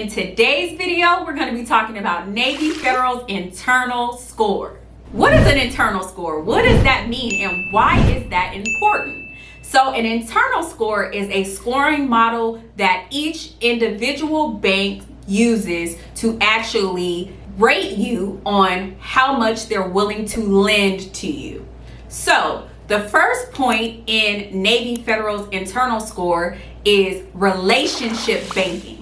In today's video, we're going to be talking about Navy Federal's internal score. What is an internal score? What does that mean and why is that important? So an internal score is a scoring model that each individual bank uses to actually rate you on how much they're willing to lend to you. So the first point in Navy Federal's internal score is relationship banking.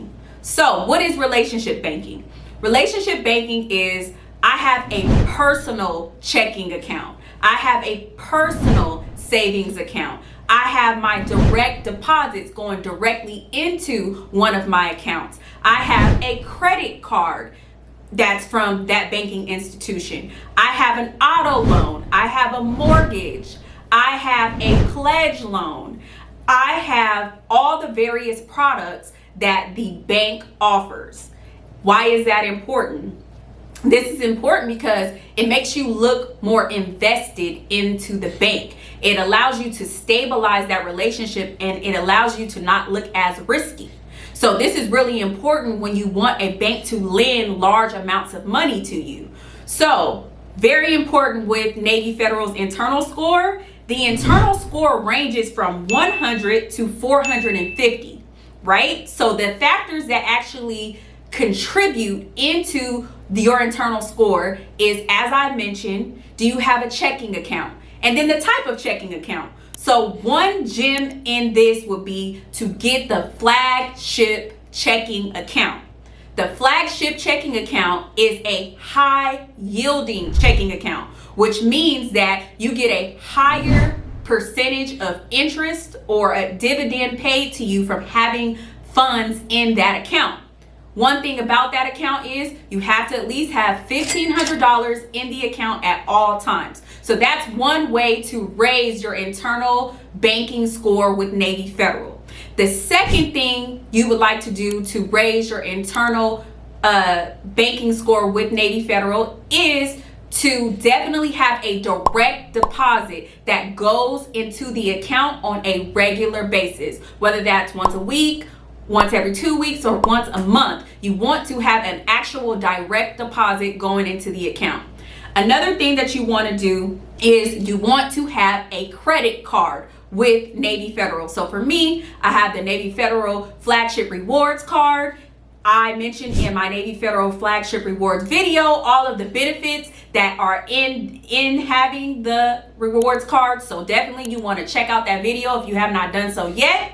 So what is relationship banking? Relationship banking is I have a personal checking account. I have a personal savings account. I have my direct deposits going directly into one of my accounts. I have a credit card that's from that banking institution. I have an auto loan. I have a mortgage. I have a pledge loan. I have all the various products that the bank offers. Why is that important? This is important because it makes you look more invested into the bank. It allows you to stabilize that relationship and it allows you to not look as risky. So this is really important when you want a bank to lend large amounts of money to you. So very important with Navy Federal's internal score. The internal score ranges from 100 to 450, right? So the factors that actually contribute into your internal score is, as I mentioned, do you have a checking account? And then the type of checking account. So one gem in this would be to get the flagship checking account. The flagship checking account is a high yielding checking account, which means that you get a higher percentage of interest or a dividend paid to you from having funds in that account. One thing about that account is you have to at least have $1,500 in the account at all times. So that's one way to raise your internal banking score with Navy Federal. The second thing you would like to do to raise your internal banking score with Navy Federal is to definitely have a direct deposit that goes into the account on a regular basis, whether that's once a week, once every 2 weeks, or once a month. You want to have an actual direct deposit going into the account. Another thing that you want to do is you want to have a credit card with Navy Federal. So for me, I have the Navy Federal Flagship Rewards card. I mentioned in my Navy Federal Flagship Rewards video all of the benefits that are in having the rewards card. So definitely you want to check out that video if you have not done so yet.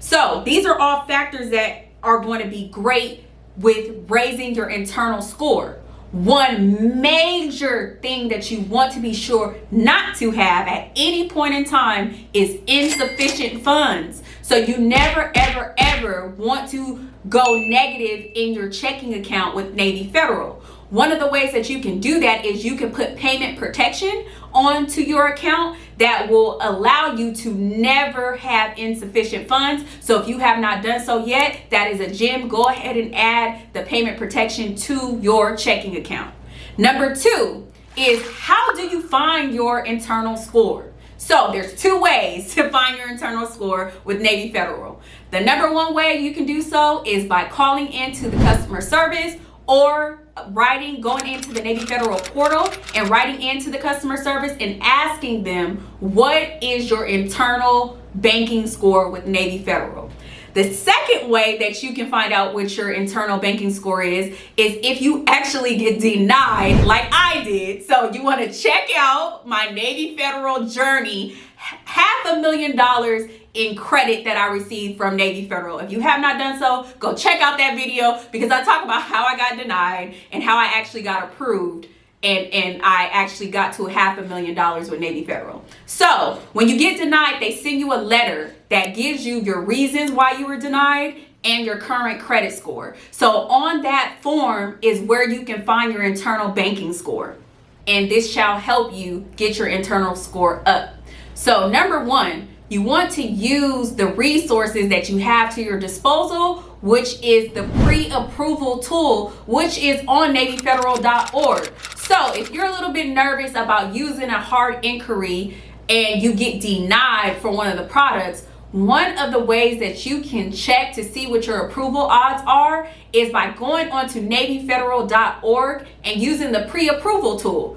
So these are all factors that are going to be great with raising your internal score. One major thing that you want to be sure not to have at any point in time is insufficient funds. So you never, ever, ever want to go negative in your checking account with Navy Federal. One of the ways that you can do that is you can put payment protection onto your account that will allow you to never have insufficient funds. So if you have not done so yet, that is a gem. Go ahead and add the payment protection to your checking account. Number two is, how do you find your internal score? So there's two ways to find your internal score with Navy Federal. The number one way you can do so is by calling into the customer service or going into the Navy Federal portal and writing into the customer service and asking them, what is your internal banking score with Navy Federal? The second way that you can find out what your internal banking score is if you actually get denied like I did. So you want to check out my Navy Federal journey, $500,000 in credit that I received from Navy Federal. If you have not done so, go check out that video because I talk about how I got denied and how I actually got approved and I actually got to $500,000 with Navy Federal. So when you get denied, they send you a letter that gives you your reasons why you were denied and your current credit score. So on that form is where you can find your internal banking score, and this shall help you get your internal score up. So number one, you want to use the resources that you have to your disposal, which is the pre-approval tool, which is on NavyFederal.org. So if you're a little bit nervous about using a hard inquiry and you get denied for one of the products, one of the ways that you can check to see what your approval odds are is by going onto NavyFederal.org and using the pre-approval tool.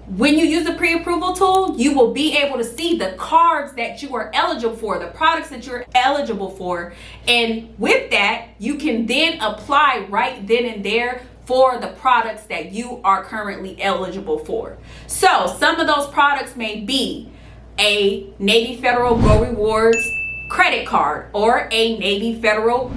When you use the pre-approval tool, you will be able to see the cards that you are eligible for, the products that you're eligible for. And with that, you can then apply right then and there for the products that you are currently eligible for. So some of those products may be a Navy Federal Go Rewards credit card or a Navy Federal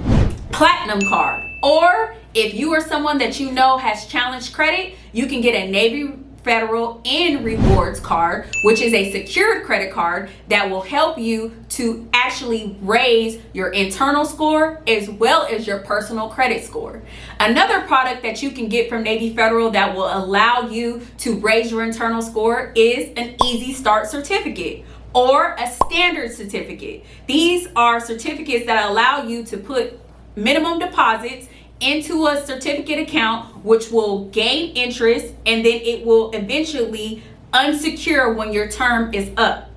Platinum card. Or if you are someone that you know has challenged credit, you can get a Navy Federal N Rewards card, which is a secured credit card that will help you to actually raise your internal score as well as your personal credit score. Another product that you can get from Navy Federal that will allow you to raise your internal score is an Easy Start certificate or a standard certificate. These are certificates that allow you to put minimum deposits into a certificate account, which will gain interest, and then it will eventually unsecure when your term is up.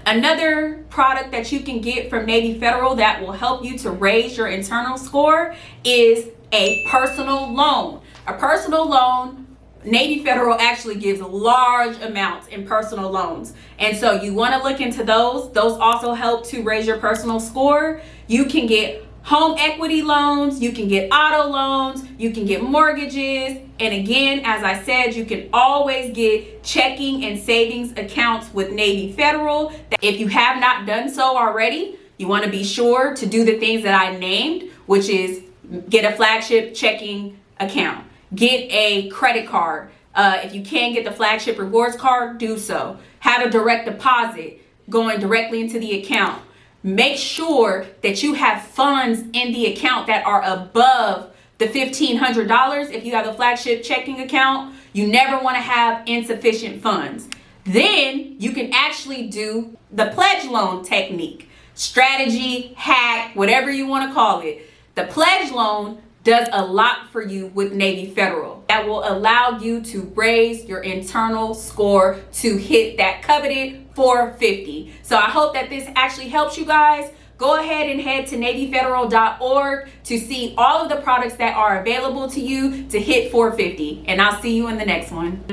Another product that you can get from Navy Federal that will help you to raise your internal score is a personal loan. A personal loan, Navy Federal actually gives large amounts in personal loans. And so you want to look into those. Those also help to raise your personal score. You can get home equity loans, you can get auto loans, you can get mortgages, and again, as I said, you can always get checking and savings accounts with Navy Federal. If you have not done so already, you want to be sure to do the things that I named, which is get a flagship checking account, get a credit card. If you can get the flagship rewards card, do so. Have a direct deposit going directly into the account. Make sure that you have funds in the account that are above the $1,500. If you have a flagship checking account, you never want to have insufficient funds. Then you can actually do the pledge loan technique, strategy, hack, whatever you want to call it. The pledge loan does a lot for you with Navy Federal. That will allow you to raise your internal score to hit that coveted 450. So I hope that this actually helps you guys. Go ahead and head to NavyFederal.org to see all of the products that are available to you to hit 450. And I'll see you in the next one.